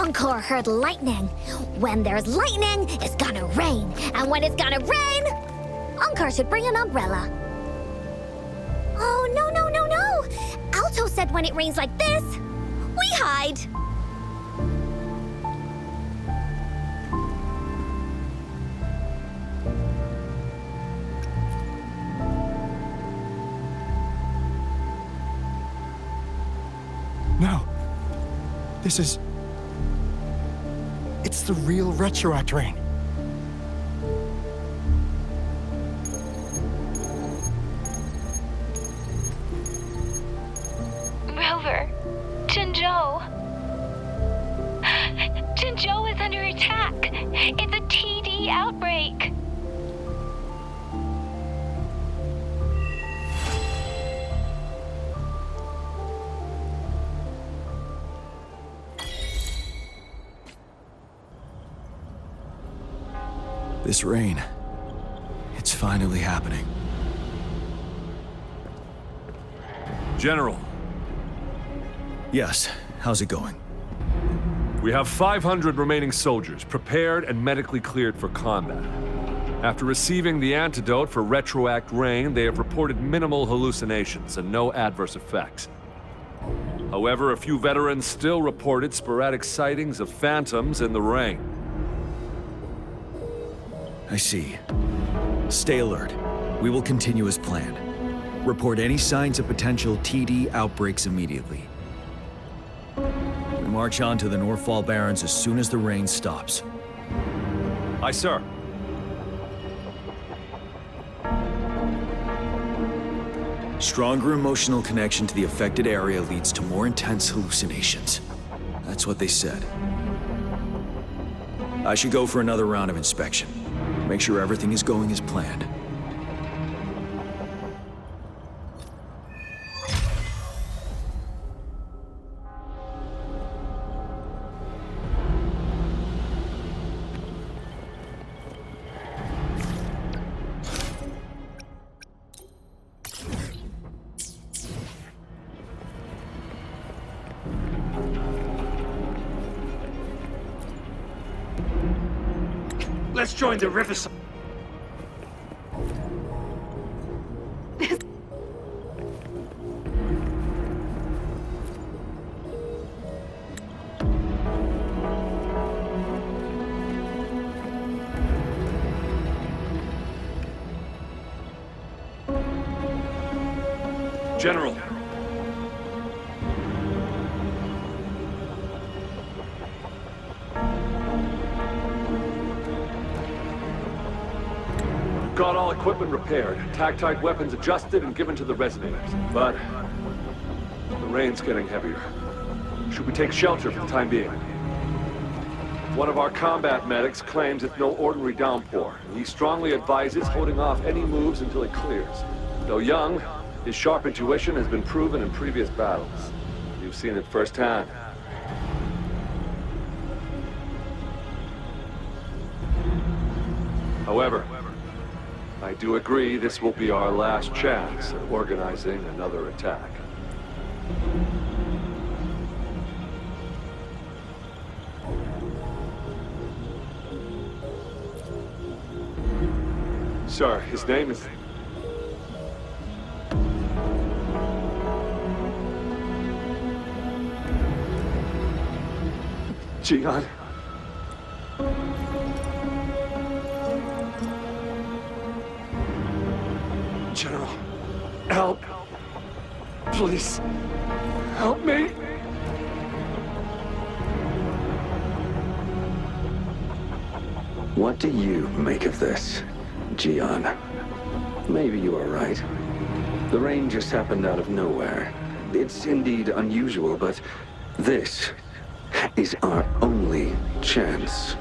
Encore heard lightning. When there's lightning, it's gonna rain. And when it's gonna rain, Encore should bring an umbrella. Oh, no, no, no, no! Alto said when it rains like this, we hide. No. This is... It's the real Retroact rain. Rover, Jinzhou. Jinzhou is under attack. It's a TD outbreak. This rain, it's finally happening. General, Yes, how's it going? we have 500 remaining soldiers prepared and medically cleared for combat. After receiving the antidote for Retroact rain, they have reported minimal hallucinations and no adverse effects. However, a few veterans still reported sporadic sightings of phantoms in the rain. I see. Stay alert. We will continue as planned. Report any signs of potential TD outbreaks immediately. We march on to the Northfall Barrens as soon as the rain stops. Aye, sir. Stronger emotional connection to the affected area leads to more intense hallucinations. That's what they said. I should go for another round of inspection. Make sure everything is going as planned. Let's join the riverside. General. Got all equipment repaired, tactite weapons adjusted and given to the resonators. But the rain's getting heavier. Should we take shelter for the time being? One of our combat medics claims it's no ordinary downpour. He strongly advises holding off any moves until it clears. Though young, his sharp intuition has been proven in previous battles. You've seen it firsthand. However, I do agree this will be our last chance at organizing another attack. Sir, his name is... Jiyan. General, help. Please, help me. What do you make of this, Jiyan? Maybe you are right. The rain just happened out of nowhere. It's indeed unusual, but this is our only chance.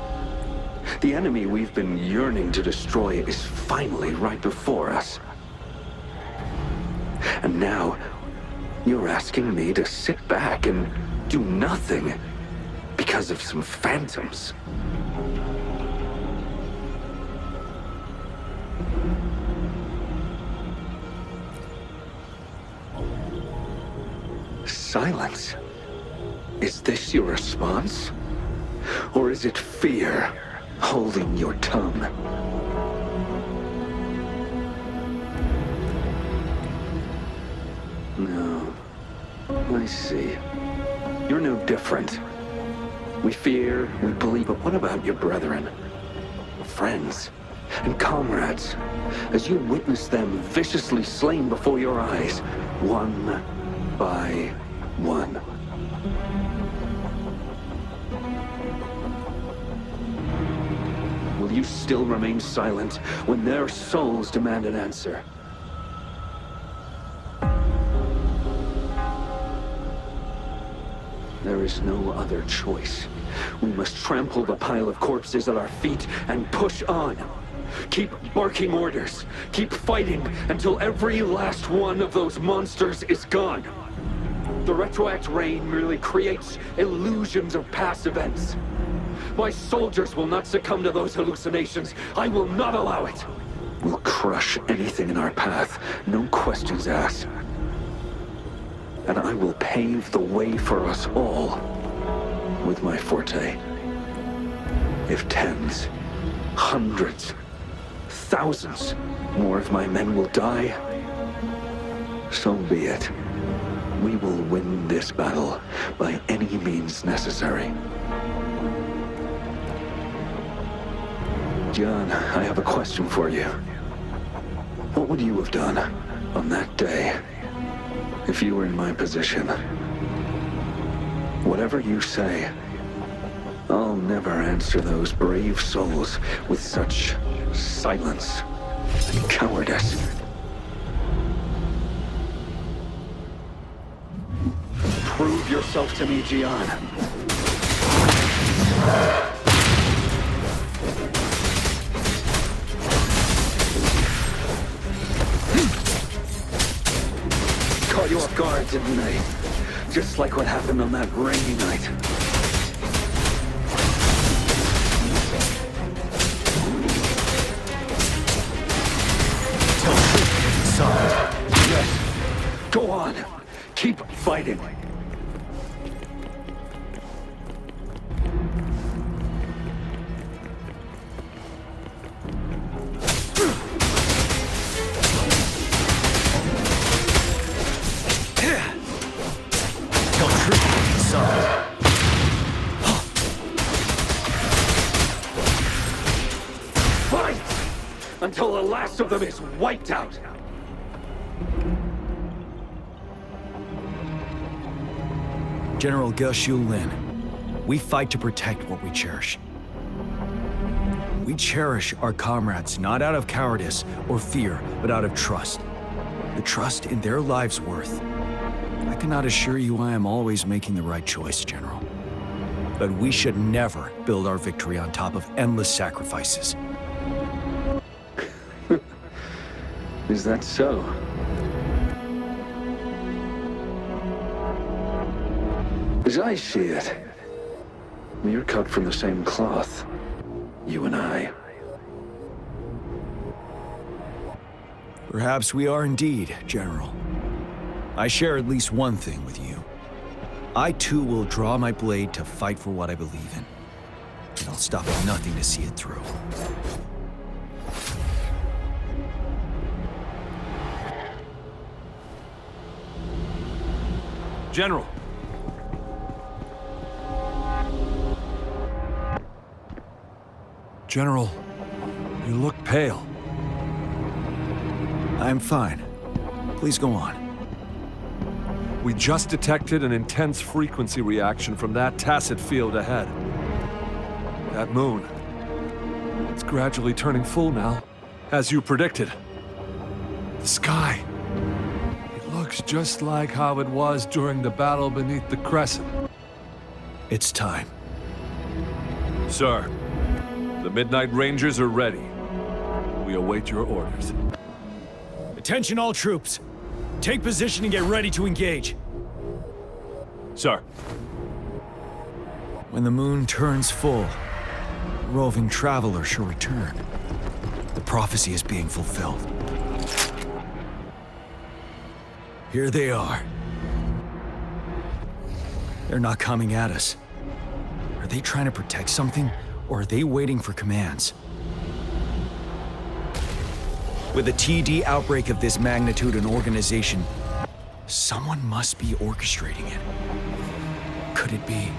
The enemy we've been yearning to destroy is finally right before us. And now, you're asking me to sit back and do nothing because of some phantoms. Silence? Is this your response? Or is it fear holding your tongue? No. I see. You're no different. We fear, we believe, but what about your brethren? Friends and comrades, as you witness them viciously slain before your eyes, one by one. Will you still remain silent when their souls demand an answer? There is no other choice. We must trample the pile of corpses at our feet and push on. Keep barking orders. Keep fighting until every last one of those monsters is gone. The retroact rain merely creates illusions of past events. My soldiers will not succumb to those hallucinations. I will not allow it. We'll crush anything in our path, no questions asked. And I will pave the way for us all with my forte. If tens, hundreds, thousands more of my men will die, so be it. We will win this battle by any means necessary. Jiyan, I have a question for you. What would you have done on that day if you were in my position? Whatever you say, I'll never answer those brave souls with such silence and cowardice. Prove yourself to me, Jiyan. Caught you off guard, didn't I? Just like what happened on that rainy night. Yes. Go on. Keep fighting. Fight until the last of them is wiped out. General Ge Lin, we fight to protect what we cherish. We cherish our comrades not out of cowardice or fear, but out of trust. The trust in their lives' worth. I cannot assure you I am always making the right choice, General. But we should never build our victory on top of endless sacrifices. Is that so? As I see it, we're cut from the same cloth, you and I. Perhaps we are indeed, General. I share at least one thing with you. I too will draw my blade to fight for what I believe in. And I'll stop at nothing to see it through. General. General, you look pale. I'm fine. Please go on. We just detected an intense frequency reaction from that tacit field ahead. That moon. It's gradually turning full now, as you predicted. The sky. It looks just like how it was during the battle beneath the crescent. It's time. Sir, the Midnight Rangers are ready. We await your orders. Attention all troops. Take position and get ready to engage. Sir. When the moon turns full, the roving traveler shall return. The prophecy is being fulfilled. Here they are. They're not coming at us. Are they trying to protect something, or are they waiting for commands? With a TD outbreak of this magnitude and organization, someone must be orchestrating it. Could it be?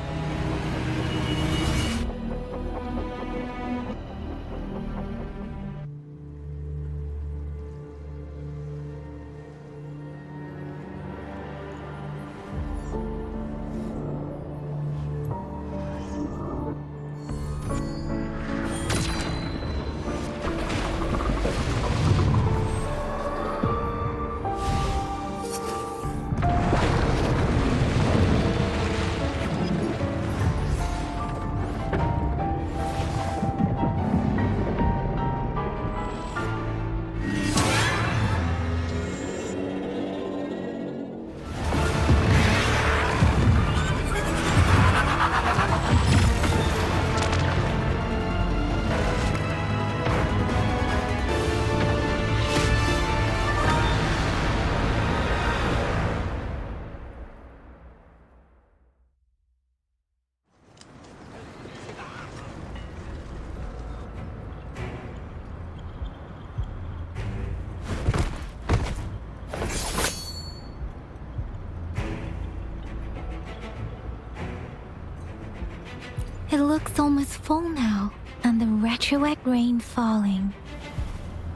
It looks almost full now, and the retroact rain falling.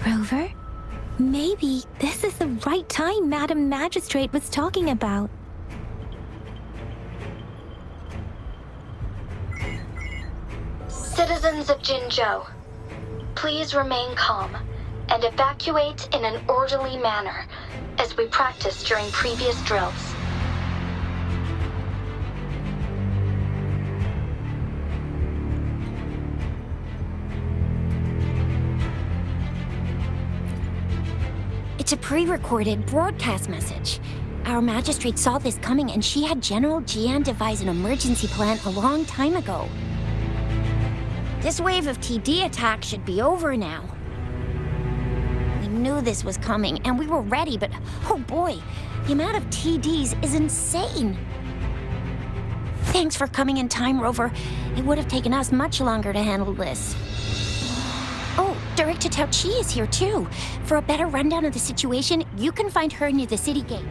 Rover? Maybe this is the right time Madam Magistrate was talking about. Citizens of Jinzhou, please remain calm and evacuate in an orderly manner as we practiced during previous drills. It's a pre-recorded broadcast message. Our magistrate saw this coming and she had General Jiyan devise an emergency plan a long time ago. This wave of TD attacks should be over now. We knew this was coming and we were ready, but oh boy, the amount of TDs is insane. Thanks for coming in time, Rover. It would have taken us much longer to handle this. Oh, Director Tao Chi is here too. For a better rundown of the situation, you can find her near the city gate.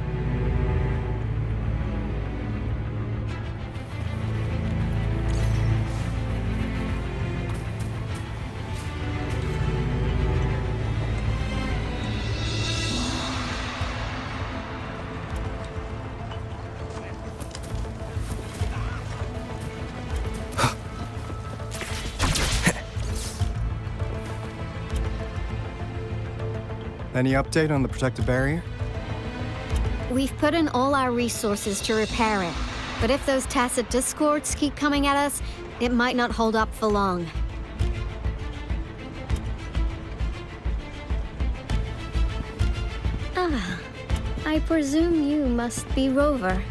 Any update on the protective barrier? We've put in all our resources to repair it, but if those tacit discords keep coming at us, it might not hold up for long. Ah, I presume you must be Rover.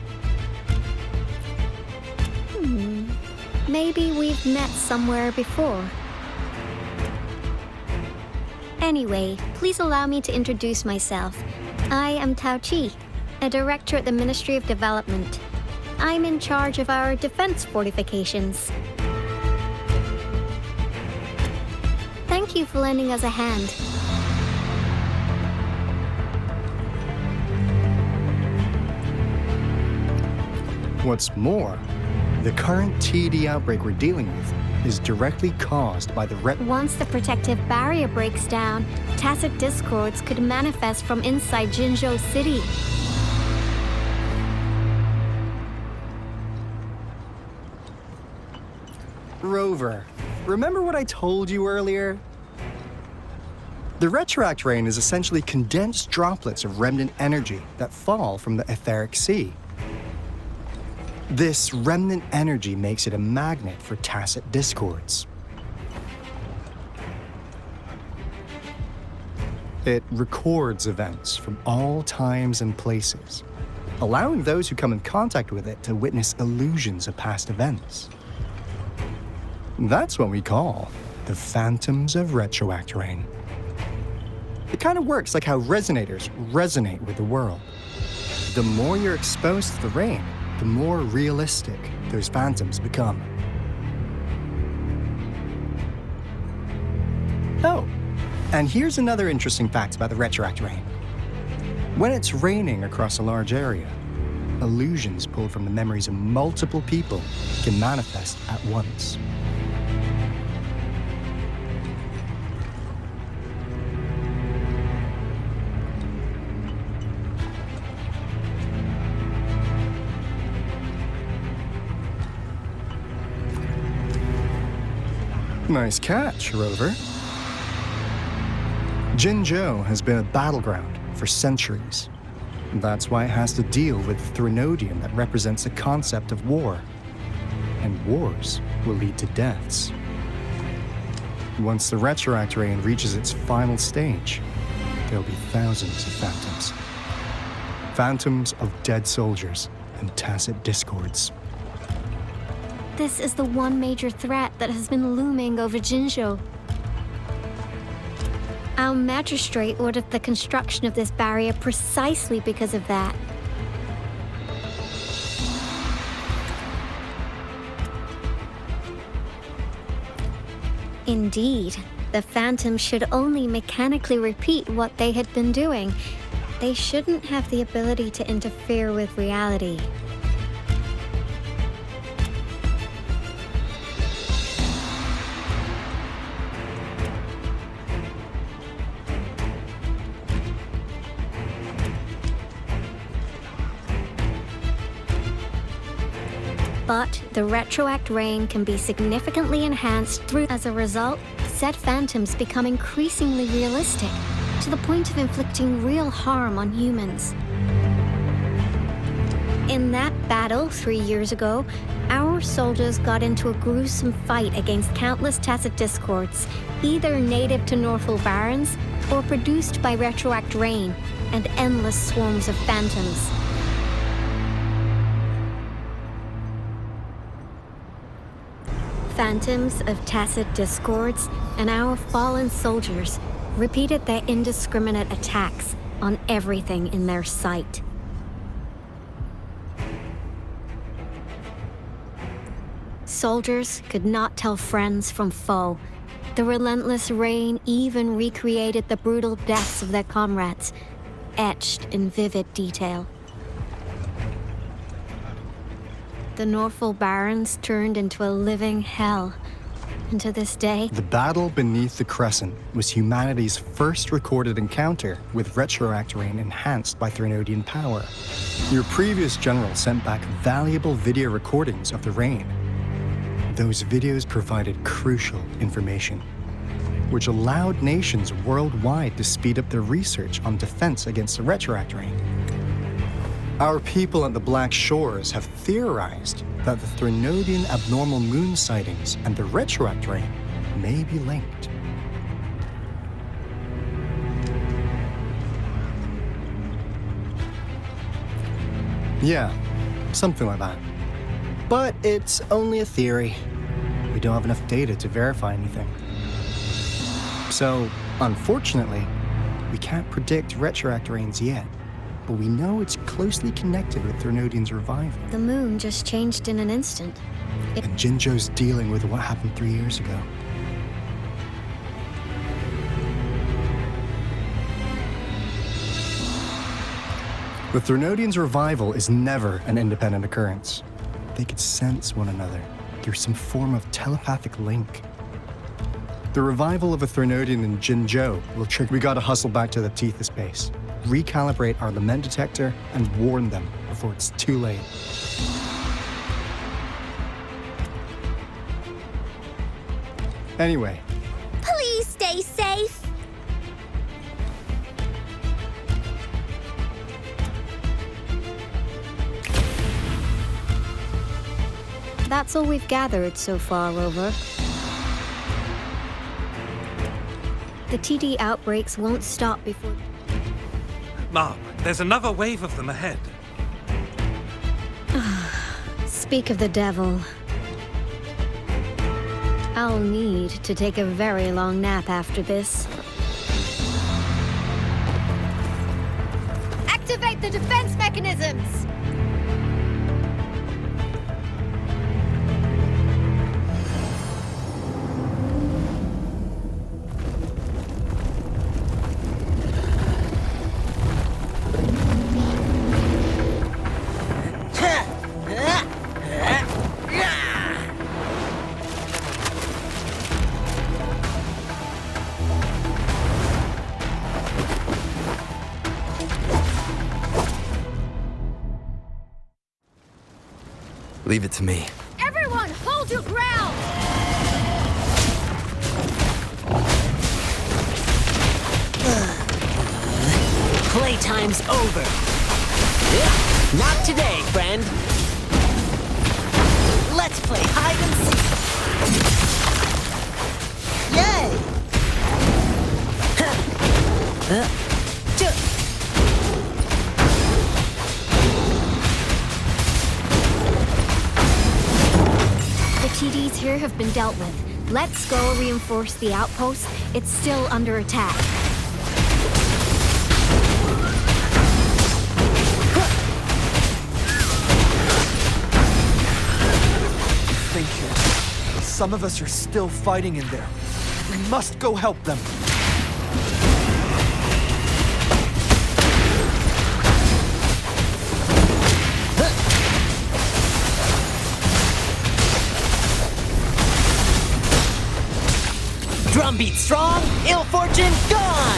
Maybe we've met somewhere before. Anyway, please allow me to introduce myself. I am Tao Chi, a director at the Ministry of Development. I'm in charge of our defense fortifications. Thank you for lending us a hand. What's more, the current TD outbreak we're dealing with is directly caused by the Once the protective barrier breaks down, tacit discords could manifest from inside Jinzhou City. Rover, remember what I told you earlier? The retroact rain is essentially condensed droplets of remnant energy that fall from the etheric sea. This remnant energy makes it a magnet for tacit discords. It records events from all times and places, allowing those who come in contact with it to witness illusions of past events. That's what we call the phantoms of retroact rain. It kind of works like how resonators resonate with the world. The more you're exposed to the rain, the more realistic those phantoms become. And here's another interesting fact about the retroact rain. When it's raining across a large area, illusions pulled from the memories of multiple people can manifest at once. Nice catch, Rover. Jinzhou has been a battleground for centuries. That's why it has to deal with Threnodium that represents the concept of war. And wars will lead to deaths. Once the retroact rain reaches its final stage, there'll be thousands of phantoms. Phantoms of dead soldiers and tacit discords. This is the one major threat that has been looming over Jinzhou. Our magistrate ordered the construction of this barrier precisely because of that. Indeed, the Phantoms should only mechanically repeat what they had been doing. They shouldn't have the ability to interfere with reality. But the retroact rain can be significantly enhanced through, as a result, said phantoms become increasingly realistic, to the point of inflicting real harm on humans. In that battle 3 years ago, our soldiers got into a gruesome fight against countless tacit discords, either native to Northal Barrens or produced by retroact rain and endless swarms of phantoms. Phantoms of tacit discords and our fallen soldiers repeated their indiscriminate attacks on everything in their sight. Soldiers could not tell friends from foe. The relentless rain even recreated the brutal deaths of their comrades, etched in vivid detail. The Northal Barrens turned into a living hell. And to this day, the battle beneath the Crescent was humanity's first recorded encounter with retroact rain enhanced by Threnodian power. Your previous general sent back valuable video recordings of the rain. Those videos provided crucial information, which allowed nations worldwide to speed up their research on defense against the retroact rain. Our people at the Black Shores have theorized that the Threnodian abnormal moon sightings and the retroact rain may be linked. Yeah, something like that. But it's only a theory. We don't have enough data to verify anything. So, unfortunately, we can't predict retroact rains yet. But we know it's closely connected with Threnodian's revival. The moon just changed in an instant. And Jinzhou's dealing with what happened 3 years ago. The Threnodian's revival is never an independent occurrence. They could sense one another through some form of telepathic link. The revival of a Threnodian in Jinzhou will trigger. We gotta hustle back to the Tethys base, recalibrate our lament detector, and warn them before it's too late. Anyway. Please stay safe. That's all we've gathered so far, Rover. The TD outbreaks won't stop before... Mom, there's another wave of them ahead. Speak of the devil. I'll need to take a very long nap after this. Activate the defense mechanisms! Leave it to me. Everyone, hold your ground! Playtime's over. Not today, friend. Let's play hide and seek. Yay! The TDs here have been dealt with. Let's go reinforce the outpost. It's still under attack. Think here. Some of us are still fighting in there. We must go help them. Drumbeat strong, ill fortune gone!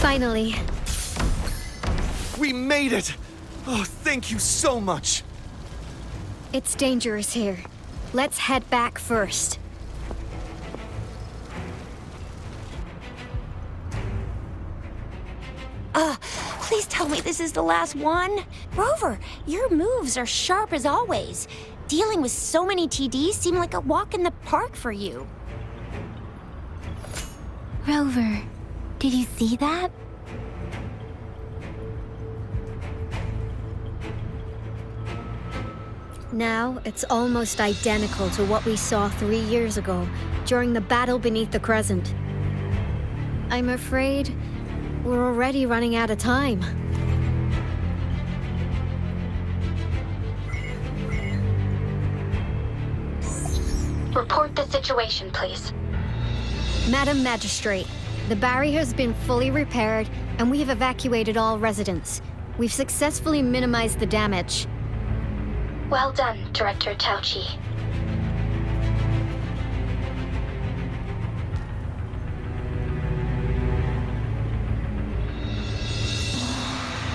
Finally. We made it! Oh, thank you so much! It's dangerous here. Let's head back first. Please tell me this is the last one. Rover, your moves are sharp as always. Dealing with so many TDs seemed like a walk in the park for you. Rover, did you see that? Now, it's almost identical to what we saw 3 years ago, during the battle beneath the Crescent. I'm afraid we're already running out of time. Report the situation, please. Madam Magistrate, the barrier has been fully repaired, and we have evacuated all residents. We've successfully minimized the damage. Well done, Director Tauchi.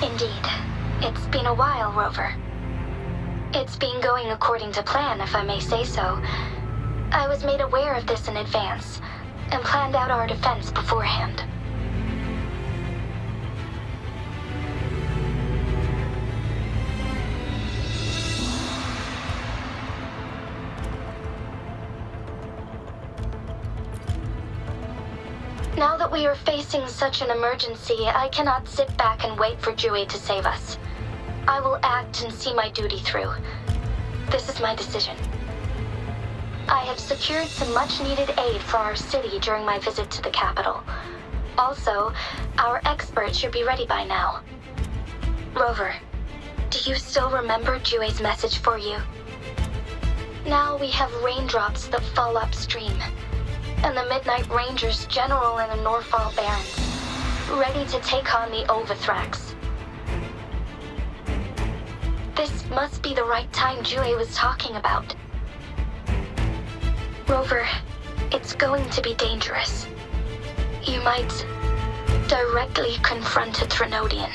Indeed. It's been a while, Rover. It's been going according to plan, if I may say so. I was made aware of this in advance, and planned out our defense beforehand. Now that we are facing such an emergency, I cannot sit back and wait for Jiyan to save us. I will act and see my duty through. This is my decision. I have secured some much-needed aid for our city during my visit to the capital. Also, our experts should be ready by now. Rover, do you still remember Jiyan's message for you? Now we have raindrops that fall upstream, and the Midnight Rangers General in the Norfall Barrens, ready to take on the Overthrax. This must be the right time Jiyan was talking about. Rover, it's going to be dangerous. You might directly confront a Trinodian.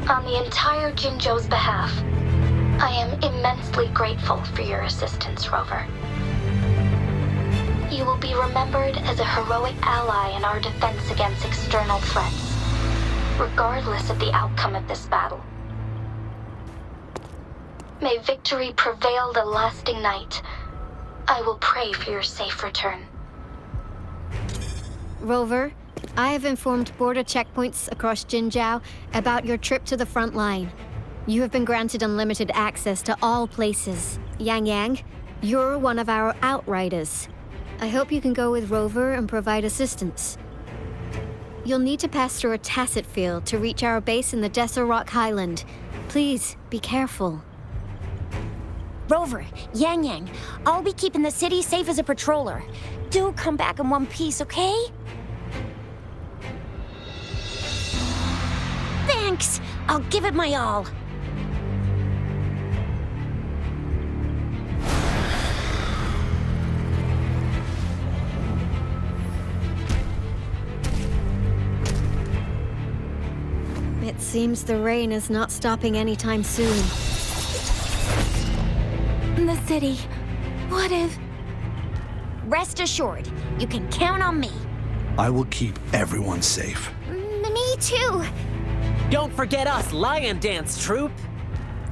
On the entire Jinzhou's behalf, I am immensely grateful for your assistance, Rover. You will be remembered as a heroic ally in our defense against external threats, regardless of the outcome of this battle. May victory prevail the lasting night. I will pray for your safe return. Rover, I have informed border checkpoints across Jinzhou about your trip to the front line. You have been granted unlimited access to all places. Yang, you're one of our outriders. I hope you can go with Rover and provide assistance. You'll need to pass through a tacit field to reach our base in the Desert Rock Highland. Please, be careful. Rover, Yang, I'll be keeping the city safe as a patroller. Do come back in one piece, okay? Thanks. I'll give it my all. It seems the rain is not stopping anytime soon. The city. What if... Rest assured, you can count on me. I will keep everyone safe. Me too. Don't forget us, Lion Dance Troop!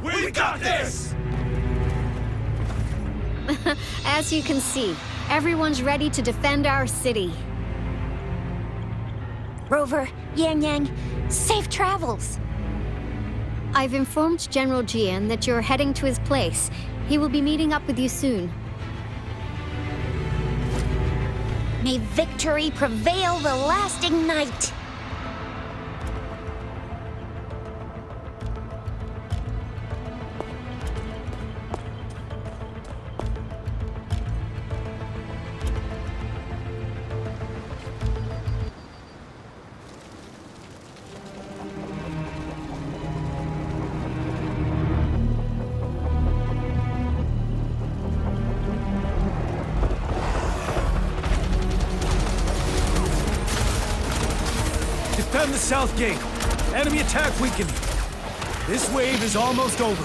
We got this! As you can see, everyone's ready to defend our city. Rover, Yang, safe travels. I've informed General Jiyan that you're heading to his place. He will be meeting up with you soon. May victory prevail the lasting night. Defend the south gate. Enemy attack weakening. This wave is almost over.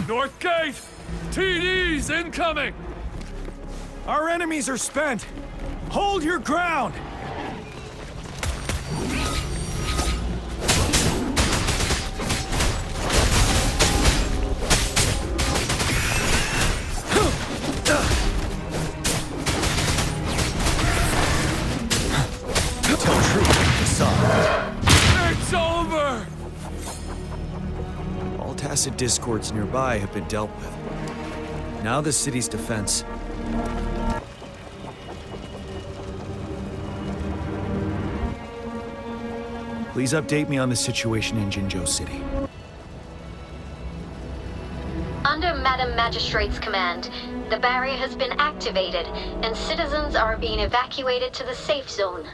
North gate! TD's incoming! Our enemies are spent. Hold your ground! It's over! All tacit discords nearby have been dealt with. Now the city's defense. Please update me on the situation in Jinzhou City. Under Madam Magistrate's command, the barrier has been activated, and citizens are being evacuated to the safe zone.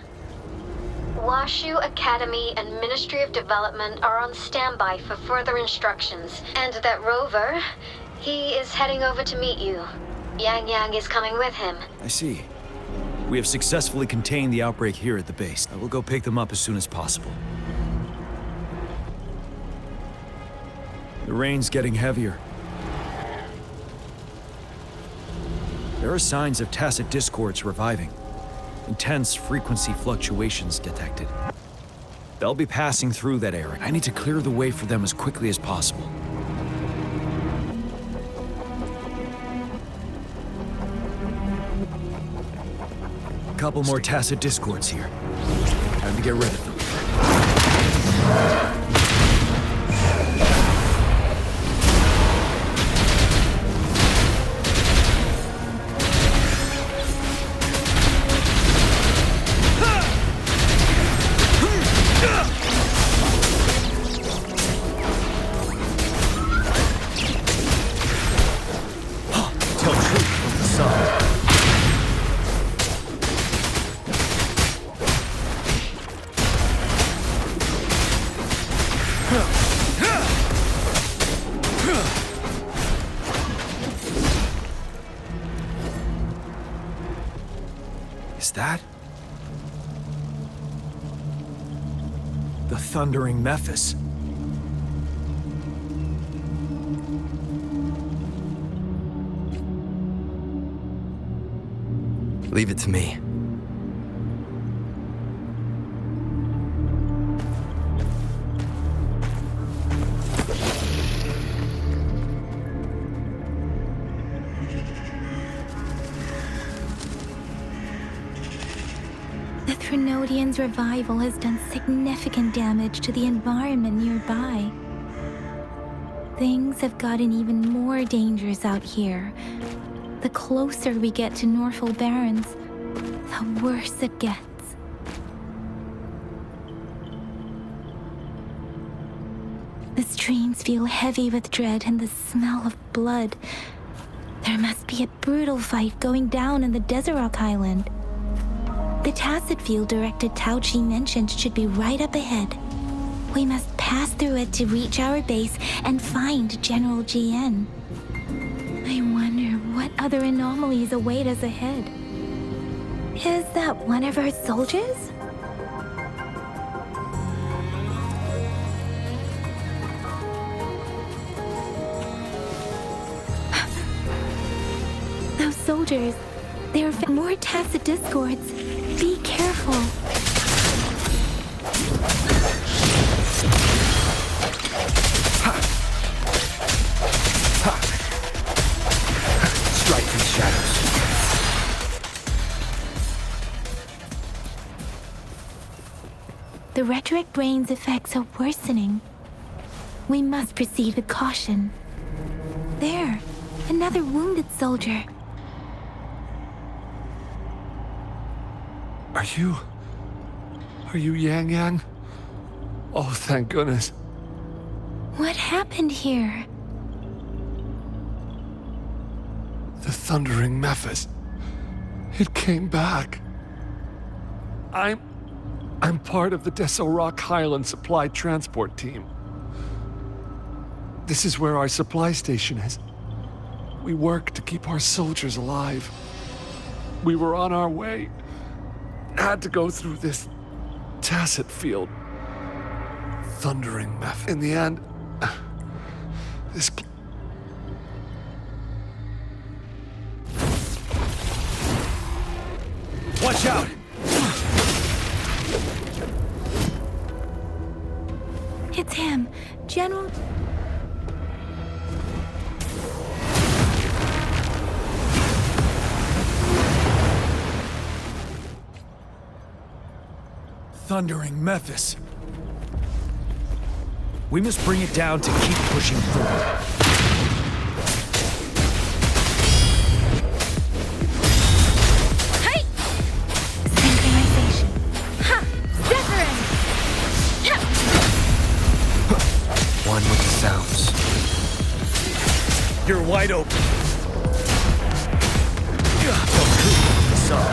Washu Academy and Ministry of Development are on standby for further instructions. And that rover, he is heading over to meet you. Yang is coming with him. I see. We have successfully contained the outbreak here at the base. I will go pick them up as soon as possible. The rain's getting heavier. There are signs of tacit discords reviving. Intense frequency fluctuations detected. They'll be passing through that area. I need to clear the way for them as quickly as possible. A couple more tacit discords here. Time to get rid of them. Is that the thundering Mephis? Leave it to me. Trinodian's revival has done significant damage to the environment nearby. Things have gotten even more dangerous out here. The closer we get to Norfolk Barrens, the worse it gets. The streams feel heavy with dread and the smell of blood. There must be a brutal fight going down in the Desert Rock Island. The tacit field Director Tauchi mentioned should be right up ahead. We must pass through it to reach our base and find General Jiyan. I wonder what other anomalies await us ahead. Is that one of our soldiers? Those soldiers, they're more tacit discords. Be careful. Strike these shadows. The rhetoric brain's effects are worsening. We must proceed with caution. There, another wounded soldier. Are you Yang Yang? Oh, thank goodness. What happened here? The Thundering Mephis. It came back. I'm part of the Desert Rock Highland Supply Transport Team. This is where our supply station is. We work to keep our soldiers alive. We were on our way. Had to go through this tacit field. Thundering Mephis. In the end, this... Watch out! It's him, General... Thundering Mephis. We must bring it down to keep pushing forward. Hey! Synchronization. Ha! Wuthering! One with the sounds. You're wide open. The sun.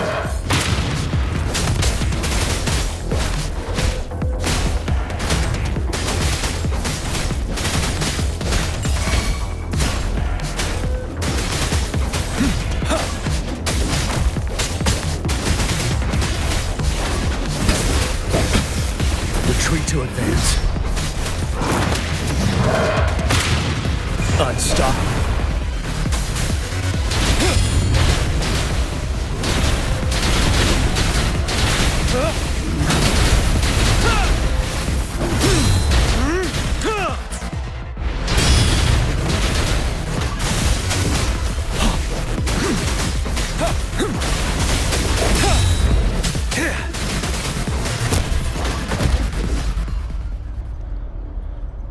Retreat to advance. Unstoppable.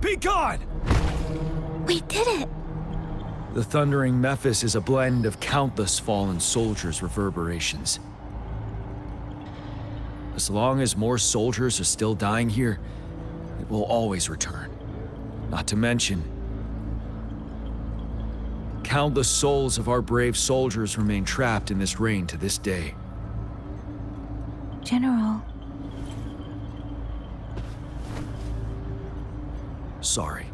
Be gone! We did it! The Thundering Mephis is a blend of countless fallen soldiers' reverberations. As long as more soldiers are still dying here, it will always return. Not to mention, countless souls of our brave soldiers remain trapped in this rain to this day. General. Sorry.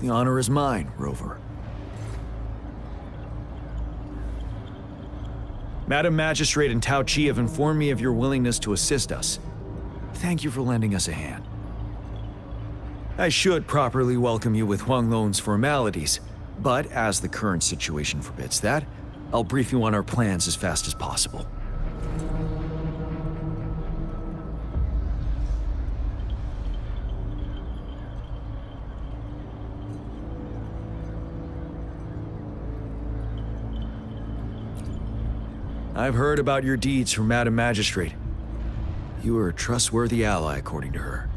The honor is mine, Rover. Madam Magistrate and Tao Chi have informed me of your willingness to assist us. Thank you for lending us a hand. I should properly welcome you with Huang Lon's formalities, but as the current situation forbids that, I'll brief you on our plans as fast as possible. I've heard about your deeds from Madam Magistrate. You are a trustworthy ally, according to her.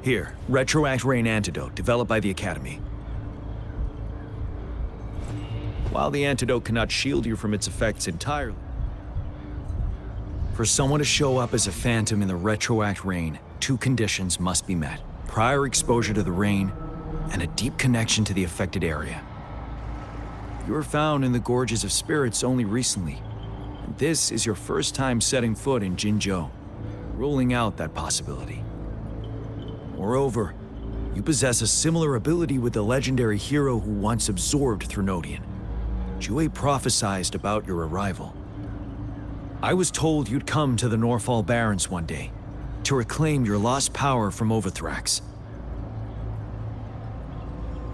Here, Retroact Rain Antidote, developed by the Academy. While the antidote cannot shield you from its effects entirely, for someone to show up as a phantom in the Retroact Rain, 2 conditions must be met. Prior exposure to the rain, and a deep connection to the affected area. You were found in the Gorges of Spirits only recently, and this is your first time setting foot in Jinzhou, ruling out that possibility. Moreover, you possess a similar ability with the legendary hero who once absorbed Threnodian. Jiyan prophesied about your arrival. I was told you'd come to the Norfall Barrens one day, to reclaim your lost power from Overthrax.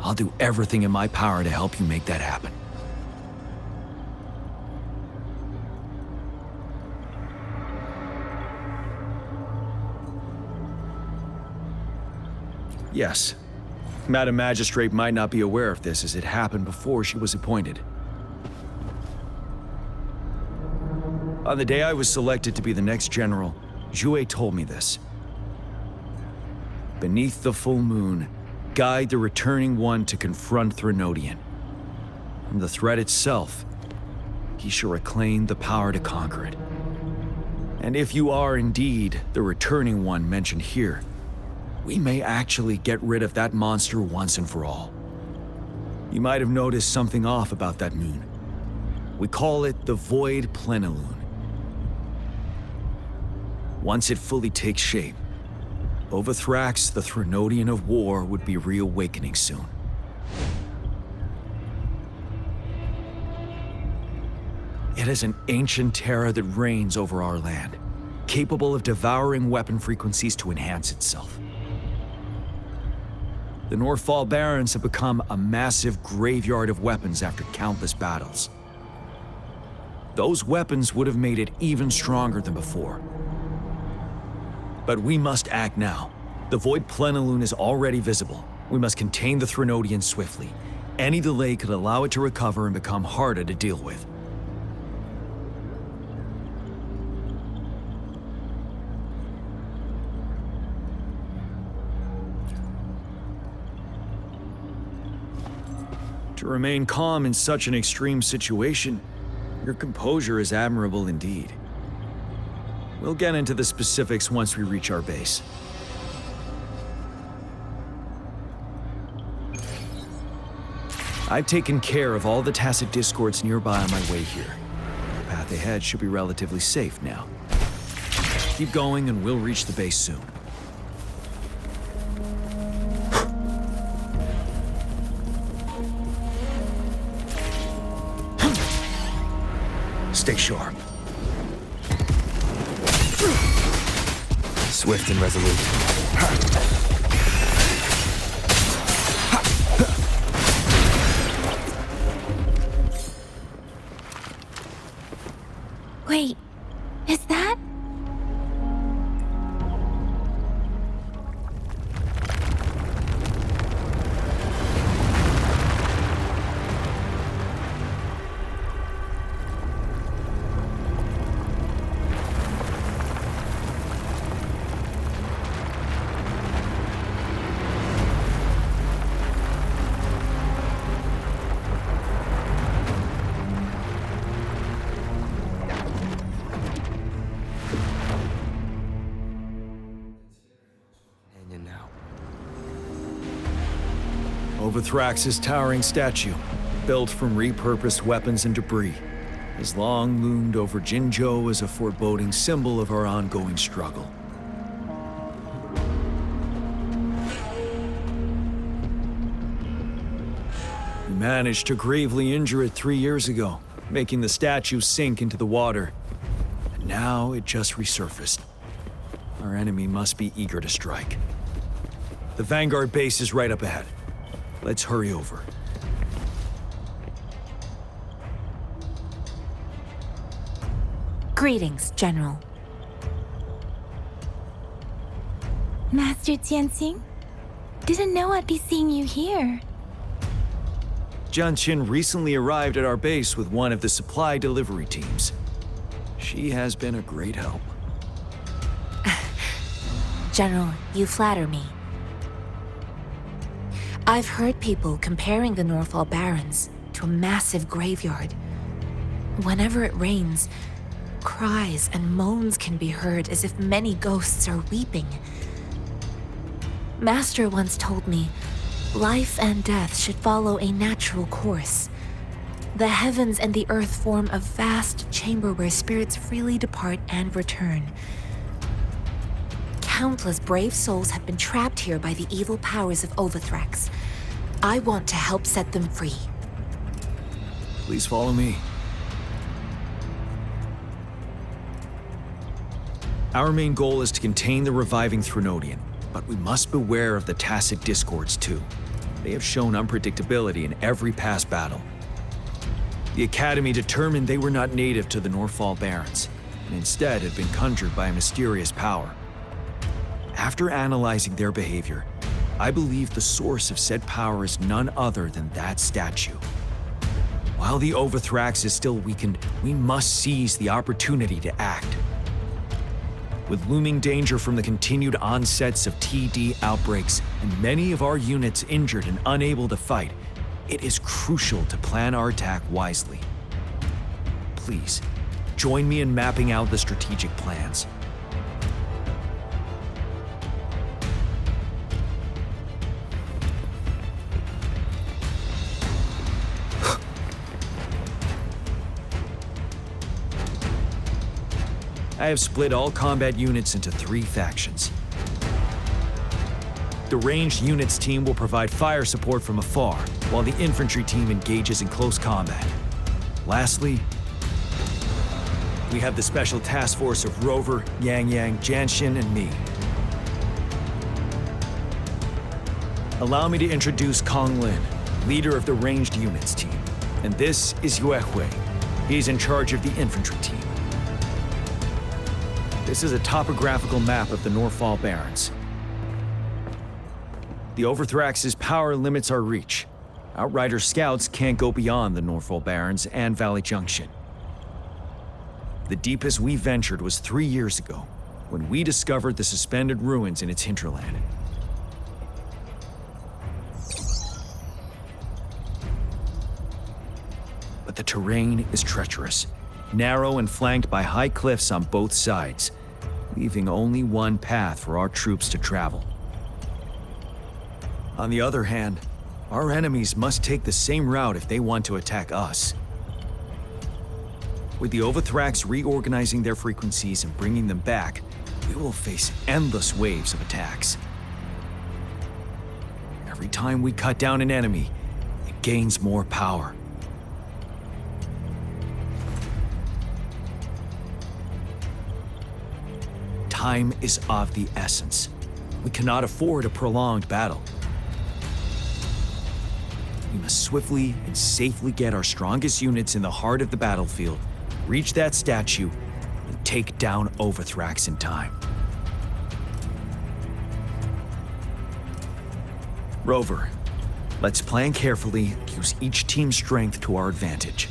I'll do everything in my power to help you make that happen. Yes, Madam Magistrate might not be aware of this as it happened before she was appointed. On the day I was selected to be the next general, Jiyan told me this. Beneath the full moon, guide the returning one to confront Threnodian. From the threat itself, he shall reclaim the power to conquer it. And if you are indeed the returning one mentioned here, we may actually get rid of that monster once and for all. You might have noticed something off about that moon. We call it the Void Plenilune. Once it fully takes shape, Overthrax, the Threnodian of War, would be reawakening soon. It is an ancient terror that reigns over our land, capable of devouring weapon frequencies to enhance itself. The Norfall Barrens have become a massive graveyard of weapons after countless battles. Those weapons would have made it even stronger than before. But we must act now. The Void Plenilune is already visible. We must contain the Threnodian swiftly. Any delay could allow it to recover and become harder to deal with. To remain calm in such an extreme situation, your composure is admirable indeed. We'll get into the specifics once we reach our base. I've taken care of all the tacit discords nearby on my way here. The path ahead should be relatively safe now. Keep going and we'll reach the base soon. Stay sharp. Swift and resolute. Wait, is that? Overthrax's towering statue, built from repurposed weapons and debris, has long loomed over Jinzhou as a foreboding symbol of our ongoing struggle. We managed to gravely injure it 3 years ago, making the statue sink into the water. And now it just resurfaced. Our enemy must be eager to strike. The Vanguard base is right up ahead. Let's hurry over. Greetings, General. Master Jiyan, didn't know I'd be seeing you here. Jiyan recently arrived at our base with one of the supply delivery teams. She has been a great help. General, you flatter me. I've heard people comparing the Northall Barrens to a massive graveyard. Whenever it rains, cries and moans can be heard as if many ghosts are weeping. Master once told me, life and death should follow a natural course. The heavens and the earth form a vast chamber where spirits freely depart and return. Countless brave souls have been trapped here by the evil powers of Wuthering. I want to help set them free. Please follow me. Our main goal is to contain the reviving Threnodian, but we must beware of the tacit discords too. They have shown unpredictability in every past battle. The Academy determined they were not native to the Northall Barrens, and instead had been conjured by a mysterious power. After analyzing their behavior, I believe the source of said power is none other than that statue. While the Overthrax is still weakened, we must seize the opportunity to act. With looming danger from the continued onsets of TD outbreaks and many of our units injured and unable to fight, it is crucial to plan our attack wisely. Please, join me in mapping out the strategic plans. I have split all combat units into 3 factions. The ranged units team will provide fire support from afar, while the infantry team engages in close combat. Lastly, we have the special task force of Rover, Yang, Jiyan, and me. Allow me to introduce Kong Lin, leader of the ranged units team. And this is Yue Hui. He's in charge of the infantry team. This is a topographical map of the Northall Barrens. The Overthrax's power limits our reach. Outrider scouts can't go beyond the Northall Barrens and Valley Junction. The deepest we ventured was 3 years ago, when we discovered the suspended ruins in its hinterland. But the terrain is treacherous, narrow and flanked by high cliffs on both sides, leaving only one path for our troops to travel. On the other hand, our enemies must take the same route if they want to attack us. With the Overthrax reorganizing their frequencies and bringing them back, we will face endless waves of attacks. Every time we cut down an enemy, it gains more power. Time is of the essence. We cannot afford a prolonged battle. We must swiftly and safely get our strongest units in the heart of the battlefield, reach that statue, and take down Overthrax in time. Rover, let's plan carefully and use each team's strength to our advantage.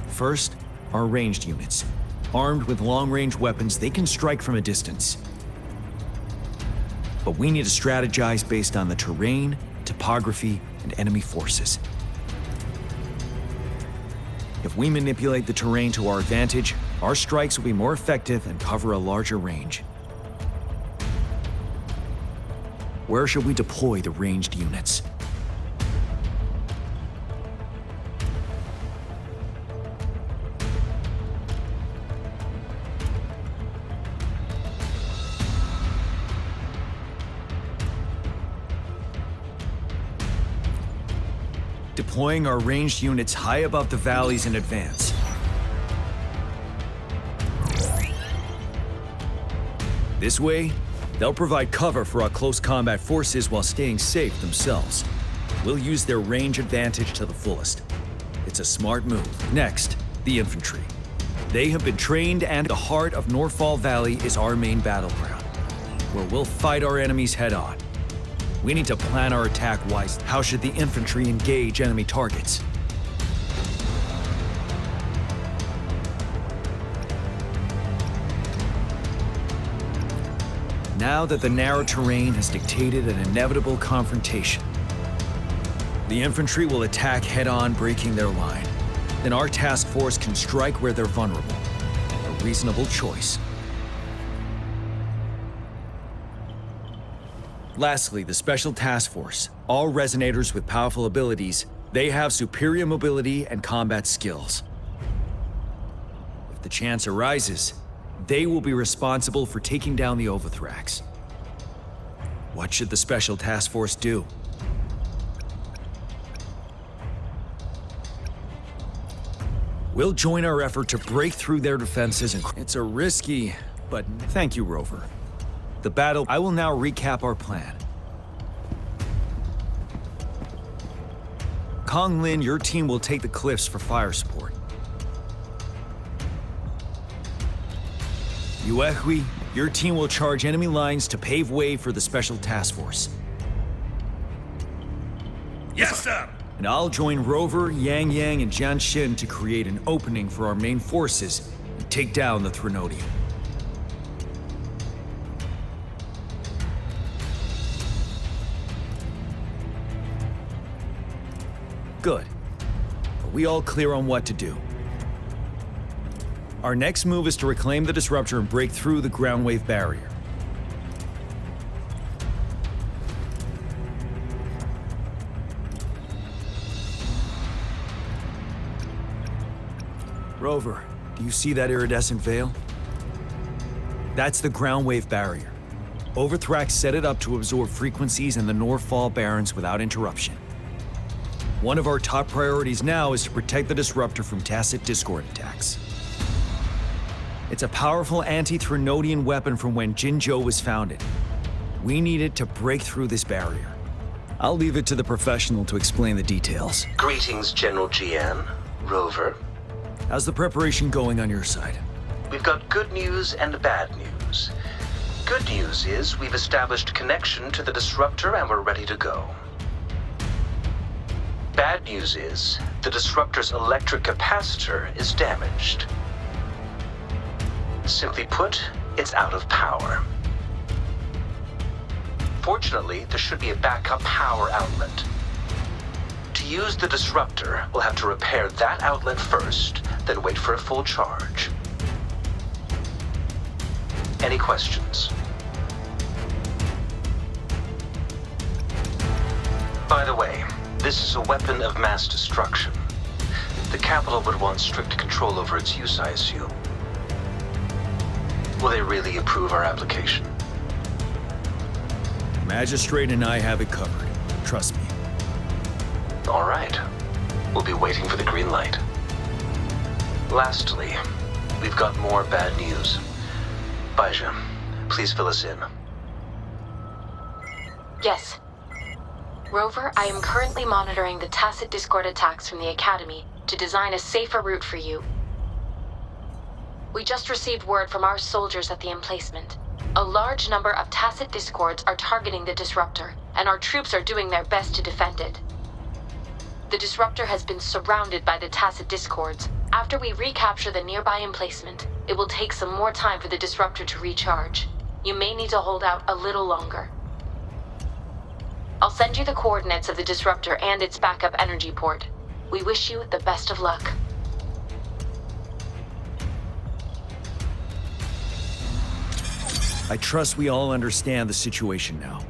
First, our ranged units. Armed with long-range weapons, they can strike from a distance. But we need to strategize based on the terrain, topography, and enemy forces. If we manipulate the terrain to our advantage, our strikes will be more effective and cover a larger range. Where should we deploy the ranged units? Deploying our ranged units high above the valleys in advance. This way, they'll provide cover for our close combat forces while staying safe themselves. We'll use their range advantage to the fullest. It's a smart move. Next, the infantry. They have been trained, and the heart of Northfall Valley is our main battleground, where we'll fight our enemies head-on. We need to plan our attack wisely. How should the infantry engage enemy targets? Now that the narrow terrain has dictated an inevitable confrontation, the infantry will attack head-on, breaking their line. Then our task force can strike where they're vulnerable. A reasonable choice. Lastly, the Special Task Force. All resonators with powerful abilities, they have superior mobility and combat skills. If the chance arises, they will be responsible for taking down the Overthrax. What should the Special Task Force do? We'll join our effort to break through their defenses, and it's a risky, but thank you, Rover. The battle, I will now recap our plan. Kong Lin, your team will take the cliffs for fire support. Yuehui, your team will charge enemy lines to pave way for the Special Task Force. Yes, sir! And I'll join Rover, Yang, and Jiyan to create an opening for our main forces and take down the Threnodium. Good. Are we all clear on what to do? Our next move is to reclaim the Disruptor and break through the ground wave barrier. Rover, do you see that iridescent veil? That's the ground wave barrier. Overthrax set it up to absorb frequencies in the Northfall Barrens without interruption. One of our top priorities now is to protect the Disruptor from tacit Discord attacks. It's a powerful anti-Threnodian weapon from when Jinzhou was founded. We need it to break through this barrier. I'll leave it to the professional to explain the details. Greetings, General Jiyan, Rover. How's the preparation going on your side? We've got good news and bad news. Good news is we've established connection to the Disruptor and we're ready to go. Bad news is the Disruptor's electric capacitor is damaged. Simply put, it's out of power. Fortunately, there should be a backup power outlet. To use the Disruptor, we'll have to repair that outlet first, then wait for a full charge. Any questions? By the way, this is a weapon of mass destruction. The capital would want strict control over its use, I assume. Will they really approve our application? Magistrate and I have it covered. Trust me. All right. We'll be waiting for the green light. Lastly, we've got more bad news. Baija, please fill us in. Yes. Rover, I am currently monitoring the tacit Discord attacks from the Academy to design a safer route for you. We just received word from our soldiers at the emplacement. A large number of tacit Discords are targeting the Disruptor, and our troops are doing their best to defend it. The Disruptor has been surrounded by the tacit Discords. After we recapture the nearby emplacement, it will take some more time for the Disruptor to recharge. You may need to hold out a little longer. I'll send you the coordinates of the Disruptor and its backup energy port. We wish you the best of luck. I trust we all understand the situation now.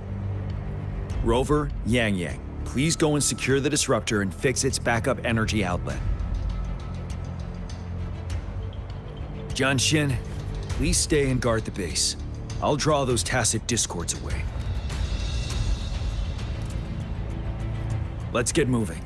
Rover, Yang, please go and secure the Disruptor and fix its backup energy outlet. Jiyan, please stay and guard the base. I'll draw those tacit Discords away. Let's get moving.